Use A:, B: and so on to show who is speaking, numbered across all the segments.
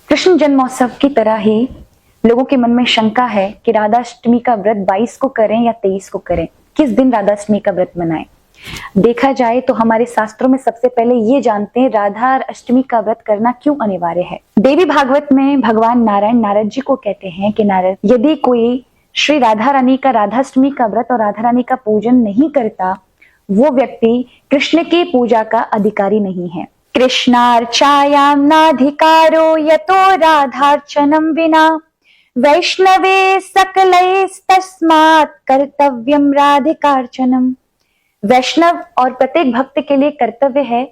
A: कृष्ण जन्मोत्सव की तरह ही लोगों के मन में शंका है कि राधाष्टमी का व्रत 22 को करें या 23 को करें, किस दिन राधाष्टमी का व्रत मनाएं। देखा जाए तो हमारे शास्त्रों में सबसे पहले ये जानते हैं राधा अष्टमी का व्रत करना क्यों अनिवार्य है। देवी भागवत में भगवान नारायण नारद जी को कहते हैं कि नारद, यदि कोई श्री राधा रानी का राधाष्टमी का व्रत और राधा रानी का पूजन नहीं करता, वो व्यक्ति कृष्ण की पूजा का अधिकारी नहीं है। कृष्णार्चायां नाधिकारो यतो राधार्चनम विना वैष्णवे सकलैस्तस्मात् कर्तव्यम राधिकार्चनम। वैष्णव और प्रत्येक भक्त के लिए कर्तव्य है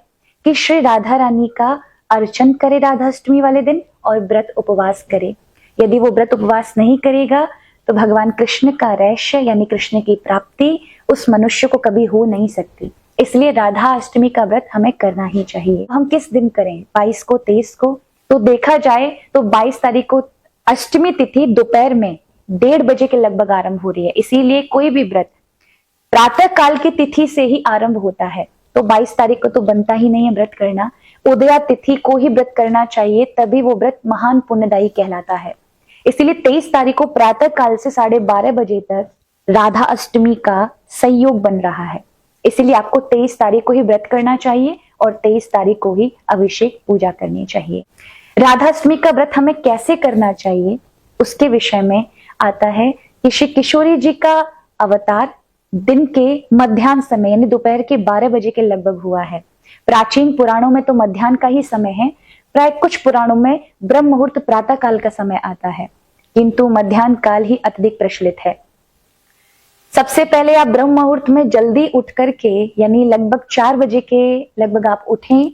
A: कि श्री राधा रानी का अर्चन करे राधाष्टमी वाले दिन और व्रत उपवास करे। यदि वो व्रत उपवास नहीं करेगा तो भगवान कृष्ण का रैश्य यानी कृष्ण की प्राप्ति उस मनुष्य को कभी हो नहीं सकती। इसलिए राधा अष्टमी का व्रत हमें करना ही चाहिए। हम किस दिन करें, 22 को, 23 को? तो देखा जाए तो 22 तारीख को अष्टमी तिथि दोपहर में 1:30 बजे के लगभग आरंभ हो रही है। इसीलिए कोई भी व्रत प्रातः काल की तिथि से ही आरंभ होता है, तो 22 तारीख को तो बनता ही नहीं है व्रत करना। उदया तिथि को ही व्रत करना चाहिए, तभी वो व्रत महान पुण्यदायी कहलाता है। इसीलिए 23 तारीख को प्रातः काल से 12:30 बजे तक राधा अष्टमी का संयोग बन रहा है। इसीलिए आपको 23 तारीख को ही व्रत करना चाहिए और 23 तारीख को ही अभिषेक पूजा करनी चाहिए। राधा अष्टमी का व्रत हमें कैसे करना चाहिए उसके विषय में आता है कि श्री किशोरी जी का अवतार दिन के मध्याह्न समय यानी दोपहर के 12 बजे के लगभग हुआ है। प्राचीन पुराणों में तो मध्याह्न का ही समय है, प्राय कुछ पुराणों में ब्रह्म मुहूर्त प्रातः काल का समय आता है, किंतु मध्याह्न काल ही अत्यधिक प्रचलित है। सबसे पहले आप ब्रह्म मुहूर्त में जल्दी उठ करके यानी लगभग 4 बजे के लगभग आप उठें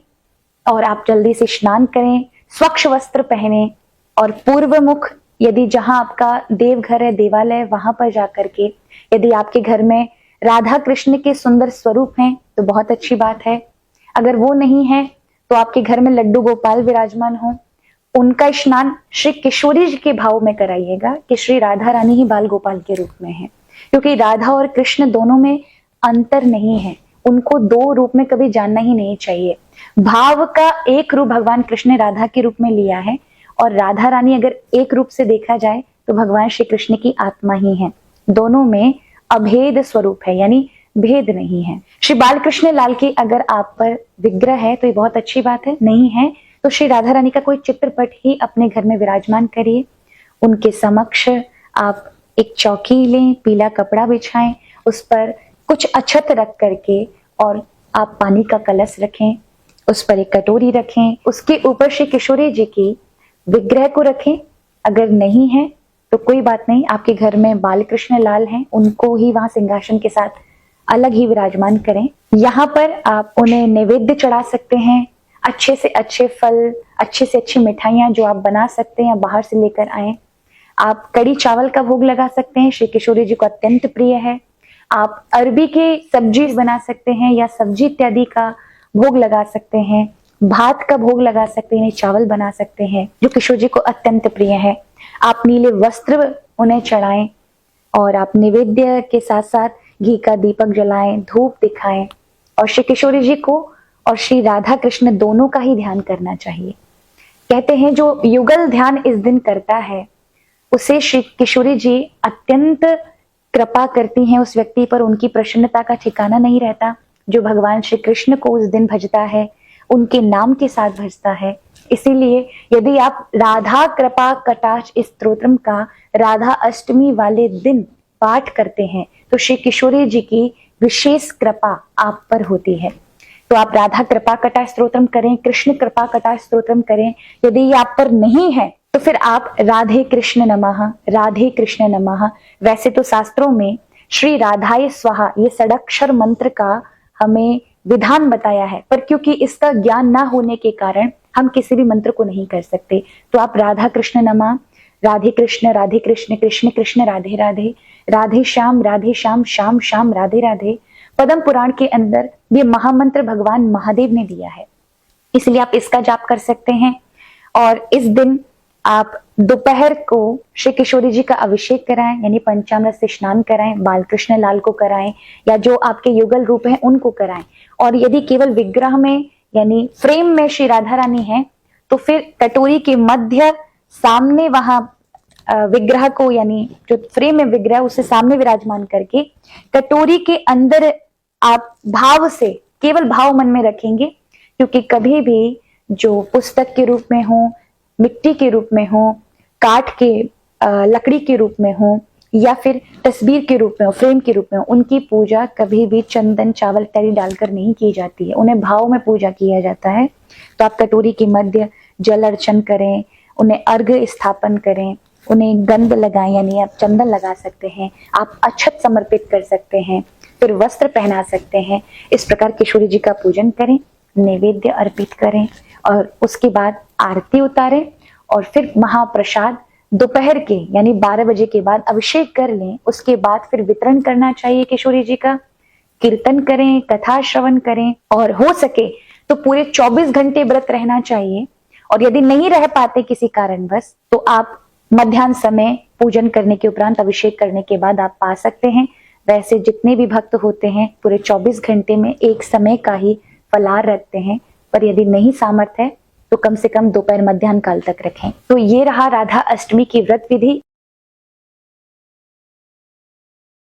A: और आप जल्दी से स्नान करें, स्वच्छ वस्त्र पहने और पूर्व मुख, यदि जहां आपका देवघर है, देवालय, वहां पर जाकर के यदि आपके घर में राधा कृष्ण के सुंदर स्वरूप हैं तो बहुत अच्छी बात है। अगर वो नहीं है तो आपके घर में लड्डू गोपाल विराजमान हो, उनका स्नान श्री किशोरी जी के भाव में कराइएगा कि श्री राधा रानी ही बाल गोपाल के रूप में है, क्योंकि राधा और कृष्ण दोनों में अंतर नहीं है, उनको दो रूप में कभी जानना ही नहीं चाहिए। भाव का एक रूप भगवान कृष्ण ने राधा के रूप में लिया है और राधा रानी अगर एक रूप से देखा जाए तो भगवान श्री कृष्ण की आत्मा ही है। दोनों में अभेद स्वरूप है यानी भेद नहीं है। श्री बालकृष्ण लाल की अगर आप पर विग्रह है तो ये बहुत अच्छी बात है, नहीं है तो श्री राधा रानी का कोई चित्रपट ही अपने घर में विराजमान करिए। उनके समक्ष आप एक चौकी लें, पीला कपड़ा बिछाएं, उस पर कुछ अक्षत रख करके और आप पानी का कलश रखें, उस पर एक कटोरी रखें, उसके ऊपर श्री किशोरी जी की विग्रह को रखें। अगर नहीं है तो कोई बात नहीं, आपके घर में बालकृष्ण लाल हैं, उनको ही वहां सिंहासन के साथ अलग ही विराजमान करें। यहाँ पर आप उन्हें नैवेद्य चढ़ा सकते हैं, अच्छे से अच्छे फल, अच्छे से अच्छी मिठाइयां जो आप बना सकते हैं या बाहर से लेकर आए। आप कड़ी चावल का भोग लगा सकते हैं, श्री किशोरी जी को अत्यंत प्रिय है। आप अरबी की सब्जी बना सकते हैं या सब्जी इत्यादि का भोग लगा सकते हैं, भात का भोग लगा सकते हैं, चावल बना सकते हैं जो किशोर जी को अत्यंत प्रिय है। आप नीले वस्त्र उन्हें चढ़ाएं और आप निवेद्य के साथ साथ घी का दीपक जलाएं, धूप दिखाएं और श्री किशोरी जी को और श्री राधा कृष्ण दोनों का ही ध्यान करना चाहिए। कहते हैं जो युगल ध्यान इस दिन करता है उसे श्री किशोरी जी अत्यंत कृपा करती हैं उस व्यक्ति पर, उनकी प्रसन्नता का ठिकाना नहीं रहता। जो भगवान श्री कृष्ण को उस दिन भजता है, उनके नाम के साथ भजता है। इसीलिए यदि आप राधा कृपा कटाक्ष स्तोत्रम का राधा अष्टमी वाले दिन पाठ करते हैं तो श्री किशोरी जी की विशेष कृपा आप पर होती है। तो आप राधा कृपा कटाक्ष स्तोत्रम करें, कृष्ण कृपा कटाक्ष स्तोत्रम करें। यदि ये आप पर नहीं है तो फिर आप राधे कृष्ण नमः, राधे कृष्ण नमः। वैसे तो शास्त्रों में श्री राधाय स्वाहा ये षडाक्षर मंत्र का हमें विधान बताया है, पर क्योंकि इसका ज्ञान ना होने के कारण हम किसी भी मंत्र को नहीं कर सकते। तो आप राधा कृष्ण नमः, राधे कृष्ण कृष्ण कृष्ण राधे राधे, राधे श्याम श्याम श्याम राधे राधे। पद्म पुराण के अंदर ये महामंत्र भगवान महादेव ने दिया है, इसलिए आप इसका जाप कर सकते हैं। और इस दिन आप दोपहर को श्री किशोरी जी का अभिषेक कराएं यानी पंचामृत से स्नान कराएं, बालकृष्ण लाल को कराएं या जो आपके युगल रूप हैं उनको कराएं। और यदि केवल विग्रह में यानी फ्रेम में श्री राधा रानी है तो फिर कटोरी के मध्य सामने वहां विग्रह को, यानी जो फ्रेम में विग्रह उसे सामने विराजमान करके कटोरी के अंदर आप भाव से, केवल भाव मन में रखेंगे, क्योंकि कभी भी जो पुस्तक के रूप में हो, मिट्टी के रूप में हो, काठ के लकड़ी के रूप में हो, या फिर तस्वीर के रूप में हो, फ्रेम के रूप में हो, उनकी पूजा कभी भी चंदन, चावल इत्यादि डालकर नहीं की जाती है, उन्हें भाव में पूजा किया जाता है। तो आप कटोरी के मध्य जल अर्चन करें, उन्हें अर्घ्य स्थापन करें, उन्हें गंध लगाएं, यानी आप चंदन लगा सकते हैं, आप अक्षत समर्पित कर सकते हैं, फिर वस्त्र पहना सकते हैं। इस प्रकार किशोरी जी का पूजन करें, नैवेद्य अर्पित करें और उसके बाद आरती उतारें और फिर महाप्रसाद दोपहर के यानी 12 बजे के बाद अभिषेक कर लें। उसके बाद फिर वितरण करना चाहिए किशोरी जी का। कीर्तन करें, कथा श्रवण करें और हो सके तो पूरे 24 घंटे व्रत रहना चाहिए। और यदि नहीं रह पाते किसी कारणवश तो आप मध्याह्न समय पूजन करने के उपरांत अभिषेक करने के बाद आप पा सकते हैं। वैसे जितने भी भक्त होते हैं पूरे 24 घंटे में एक समय का ही फलाहार रखते हैं, पर यदि नहीं सामर्थ्य है तो कम से कम दोपहर मध्याह्न काल तक रखें। तो ये रहा राधा अष्टमी की व्रत विधि।